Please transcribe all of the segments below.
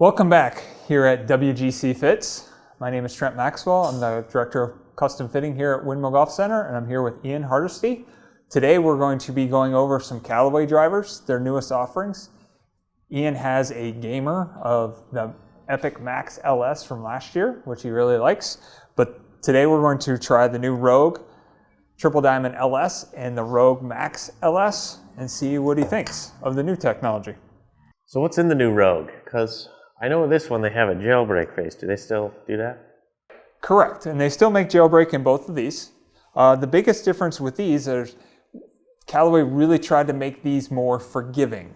Welcome back here at WGC Fits. My name is Trent Maxwell. I'm the Director of Custom Fitting here at Windmill Golf Center, and I'm here with Ian Hardesty. Today we're going to be going over some Callaway drivers, their newest offerings. Ian has a gamer of the Epic Max LS from last year, which he really likes. But today we're going to try the new Rogue Triple Diamond LS and the Rogue Max LS and see what he thinks of the new technology. So what's in the new Rogue? Because I know with this one they have a jailbreak face. Do they still do that? Correct, and they still make jailbreak in both of these. The biggest difference with these is Callaway really tried to make these more forgiving.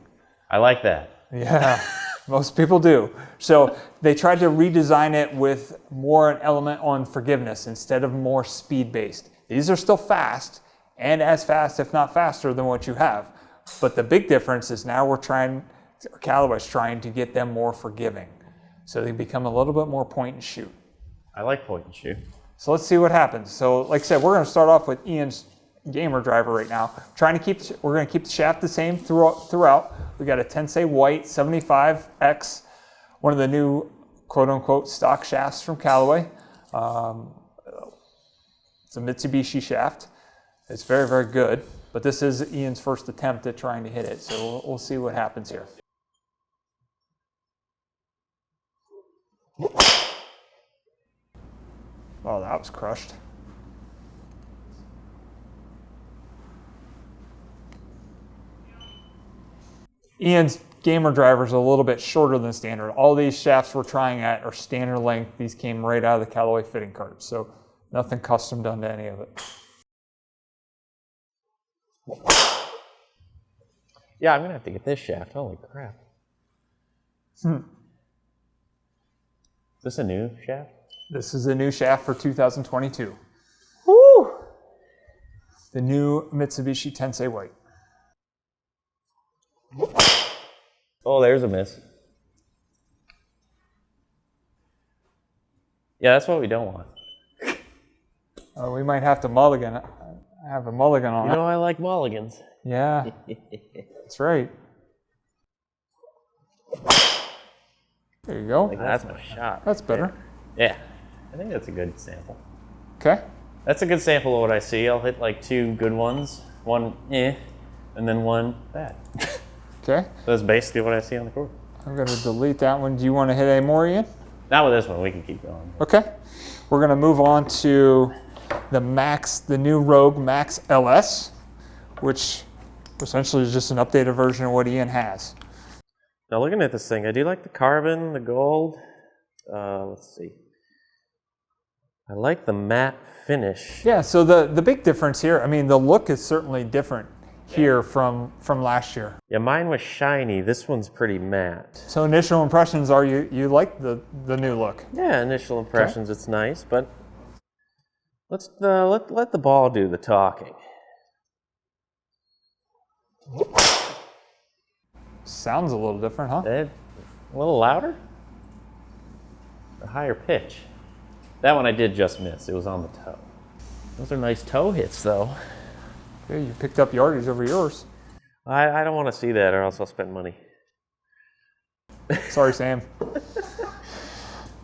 I like that. Yeah, most people do. So they tried to redesign it with more an element on forgiveness instead of more speed-based. These are still fast, and as fast, if not faster, than what you have. But the big difference is now Callaway's trying to get them more forgiving. So they become a little bit more point and shoot. I like point and shoot. So let's see what happens. So like I said, we're going to start off with Ian's gamer driver right now. We're going to keep the shaft the same throughout. We got a Tensei White 75X, one of the new quote-unquote stock shafts from Callaway. It's a Mitsubishi shaft. It's very, very good, but this is Ian's first attempt at trying to hit it, so we'll see what happens here. Oh, that was crushed. Ian's gamer driver is a little bit shorter than standard. All these shafts we're trying at are standard length. These came right out of the Callaway fitting cart, so nothing custom done to any of it. Yeah, I'm going to have to get this shaft. Holy crap. Is this a new shaft? This is a new shaft for 2022. Woo! The new Mitsubishi Tensei White. Oh, there's a miss. Yeah, that's what we don't want. We might have to mulligan. Have a mulligan on it. You know I like mulligans. Yeah, that's right. There you go. That's my shot. That's better. Yeah, I think that's a good sample. Okay. That's a good sample of what I see. I'll hit like two good ones, one and then one bad. Okay. That's basically what I see on the court. I'm going to delete that one. Do you want to hit any more, Ian? Not with this one. We can keep going. Okay. We're going to move on to the new Rogue Max LS, which essentially is just an updated version of what Ian has. Now looking at this thing, I do like the carbon, the gold. Let's see. I like the matte finish. Yeah, so the big difference here, I mean, the look is certainly different here from last year. Yeah, mine was shiny. This one's pretty matte. So initial impressions are you like the new look? Yeah, initial impressions, okay. It's nice, but let's let the ball do the talking. Sounds a little different, huh? A little louder? A higher pitch. That one I did just miss. It was on the toe. Those are nice toe hits, though. Okay, you picked up yardage over yours. I don't want to see that, or else I'll spend money. Sorry, Sam.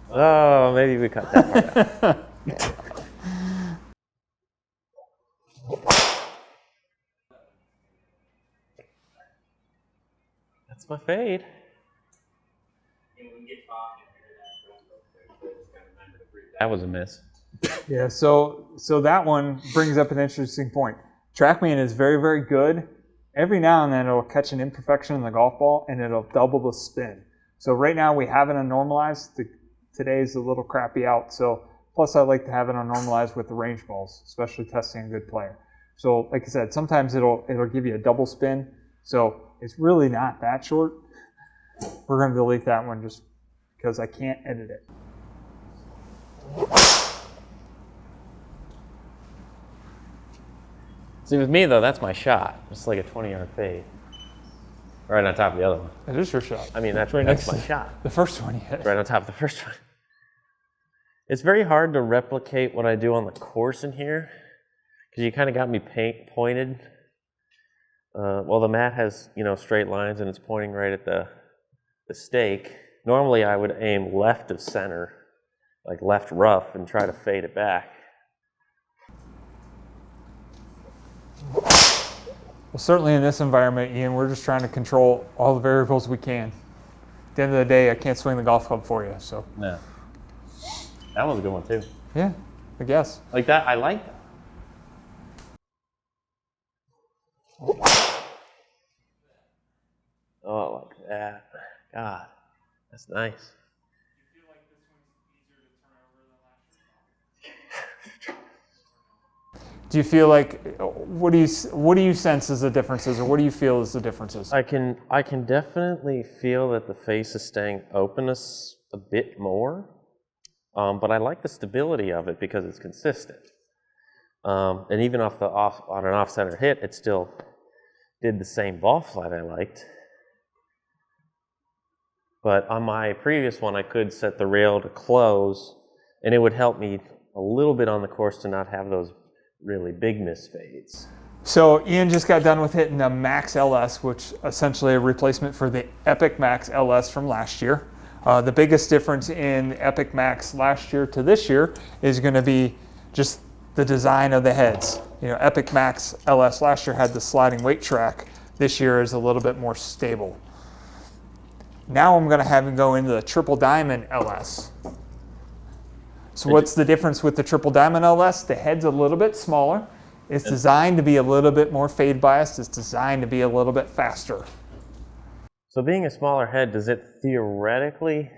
Oh, maybe we cut that part out. That's my fade. That was a miss. Yeah, so that one brings up an interesting point. TrackMan is very, very good. Every now and then it'll catch an imperfection in the golf ball and it'll double the spin. So right now we have it on normalized. Today's a little crappy out. So plus I like to have it on normalized with the range balls, especially testing a good player. So like I said, sometimes it'll give you a double spin. So it's really not that short. We're going to delete that one just because I can't edit it. See, with me, though, that's my shot. It's like a 20-yard fade. Right on top of the other one. It is your shot. I mean, that's my shot. The first one you hit. Right on top of the first one. It's very hard to replicate what I do on the course in here, because you kind of got me pointed. Well, the mat has, straight lines, and it's pointing right at the stake. Normally I would aim left of center, like left rough, and try to fade it back. Well, certainly in this environment, Ian, we're just trying to control all the variables we can. At the end of the day, I can't swing the golf club for you, so. No. That was a good one too. Yeah, I guess. Like that, I like that. Oh, like that. God, that's nice. Do you feel like, what do you sense as the differences, or what do you feel as the differences? I can definitely feel that the face is staying open a bit more, but I like the stability of it because it's consistent. And even on an off-center hit, it still did the same ball flight I liked. But on my previous one, I could set the rail to close, and it would help me a little bit on the course to not have those really big misfades. So Ian just got done with hitting the Max LS, which essentially a replacement for the Epic Max LS from last year. The biggest difference in Epic Max last year to this year is going to be just the design of the heads. You know, Epic Max LS last year had the sliding weight track. This year is a little bit more stable. Now I'm going to have him go into the Triple Diamond LS. So what's the difference with the Triple Diamond LS? The head's a little bit smaller. It's designed to be a little bit more fade biased. It's designed to be a little bit faster. So being a smaller head, does it theoretically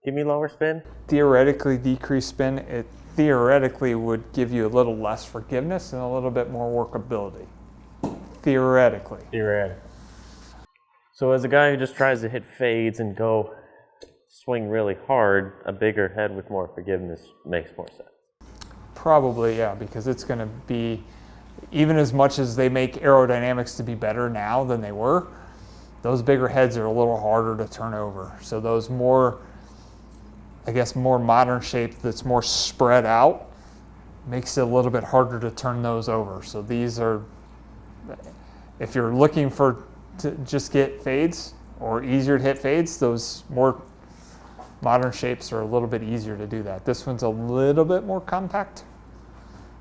give me lower spin? Theoretically decrease spin. It theoretically would give you a little less forgiveness and a little bit more workability. Theoretically. Theoretically. So as a guy who just tries to hit fades and go swing really hard, a bigger head with more forgiveness makes more sense. Probably, yeah, because it's going to be, even as much as they make aerodynamics to be better now than they were, those bigger heads are a little harder to turn over. So those more, I guess, more modern shape that's more spread out makes it a little bit harder to turn those over. So these are, if you're looking to just get fades or easier to hit fades, those more modern shapes are a little bit easier to do that. This one's a little bit more compact.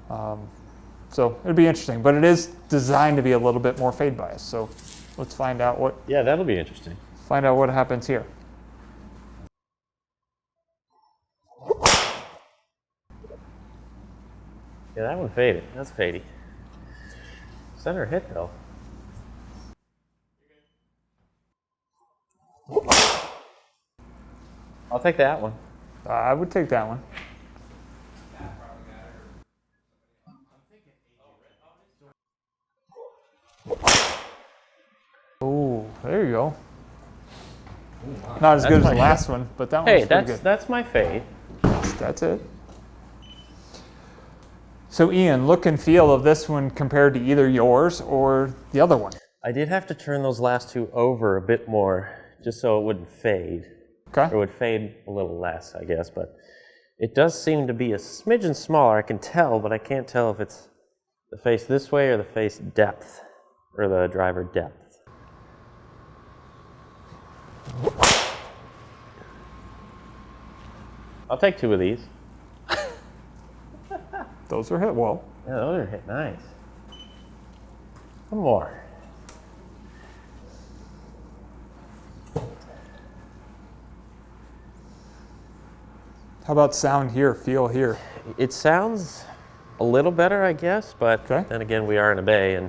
So it'll be interesting, but it is designed to be a little bit more fade bias. So let's find out what. Yeah, that'll be interesting. Find out what happens here. Yeah, that one faded. That's fadey. Center hit though. I'll take that one. I would take that one. Oh, there you go. Not as good as the last one, but that one's pretty good. That's my fade. That's it. So Ian, look and feel of this one compared to either yours or the other one. I did have to turn those last two over a bit more just so it wouldn't fade. Okay. Or it would fade a little less, I guess, but it does seem to be a smidgen smaller. I can tell, but I can't tell if it's the face this way or the face depth, or the driver depth. I'll take two of these. Those are hit well. Yeah, those are hit nice. One more. How about sound here, feel here? It sounds a little better, I guess, but then again, we are in a bay and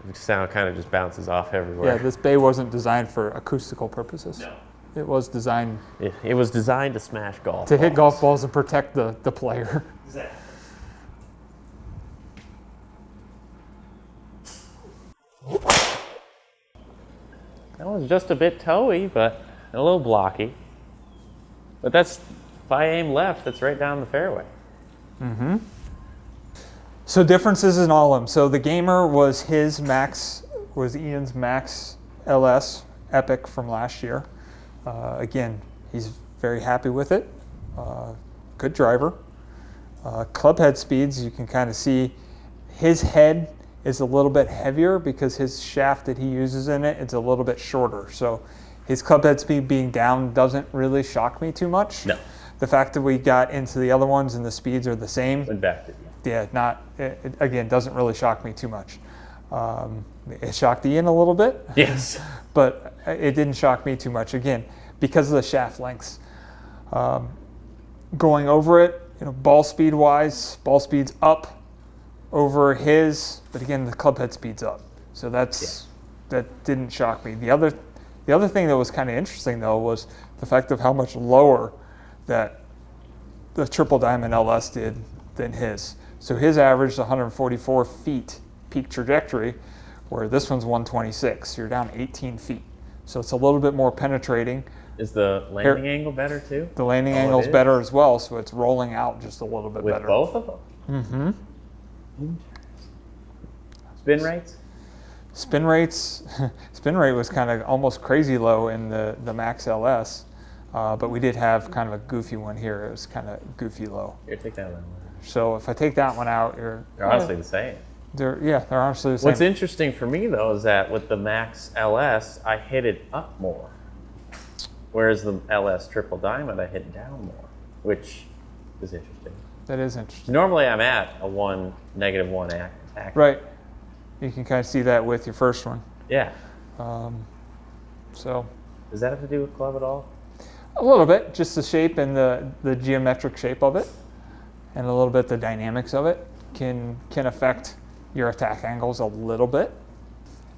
the sound kind of just bounces off everywhere. Yeah, this bay wasn't designed for acoustical purposes. No. It was designed It was designed to smash golf to hit golf balls and protect the player. Exactly. That was just a bit toey, but a little blocky. But that's, if I aim left, that's right down the fairway. Mm-hmm. So differences in all of them. So the Gamer was Ian's Max LS Epic from last year. Again, he's very happy with it. Good driver. Club head speeds, you can kind of see his head is a little bit heavier because his shaft that he uses in it is a little bit shorter. So His club head speed being down doesn't really shock me too much. No. The fact that we got into the other ones and the speeds are the same, Went back to again, doesn't really shock me too much. It shocked Ian a little bit. Yes. But it didn't shock me too much, again, because of the shaft lengths. Going over it, ball speed wise, ball speed's up over his, but again, the club head speed's up. So that didn't shock me. The other thing that was kind of interesting though was the fact of how much lower that the Triple Diamond LS did than his. So his averaged 144 feet peak trajectory, where this one's 126. You're down 18 feet. So it's a little bit more penetrating. Is the landing angle better too? The landing angle's better as well, so it's rolling out just a little bit with better. With both of them? Mm-hmm. Spin rates? Spin rate was kind of almost crazy low in the Max LS, but we did have kind of a goofy one here. It was kind of goofy low. Here, take that one. So if I take that one out, they're honestly the same. They're honestly the same. What's interesting for me though is that with the Max LS, I hit it up more, whereas the LS Triple Diamond, I hit down more, which is interesting. That is interesting. Normally, I'm at a -1 act. Right. You can kind of see that with your first one. Yeah. So. Does that have to do with club at all? A little bit, just the shape and the geometric shape of it, and a little bit the dynamics of it can affect your attack angles a little bit.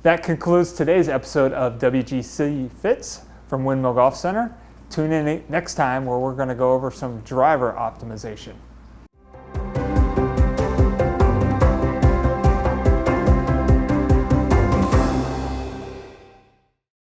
That concludes today's episode of WGC Fits from Windmill Golf Center. Tune in next time where we're going to go over some driver optimization.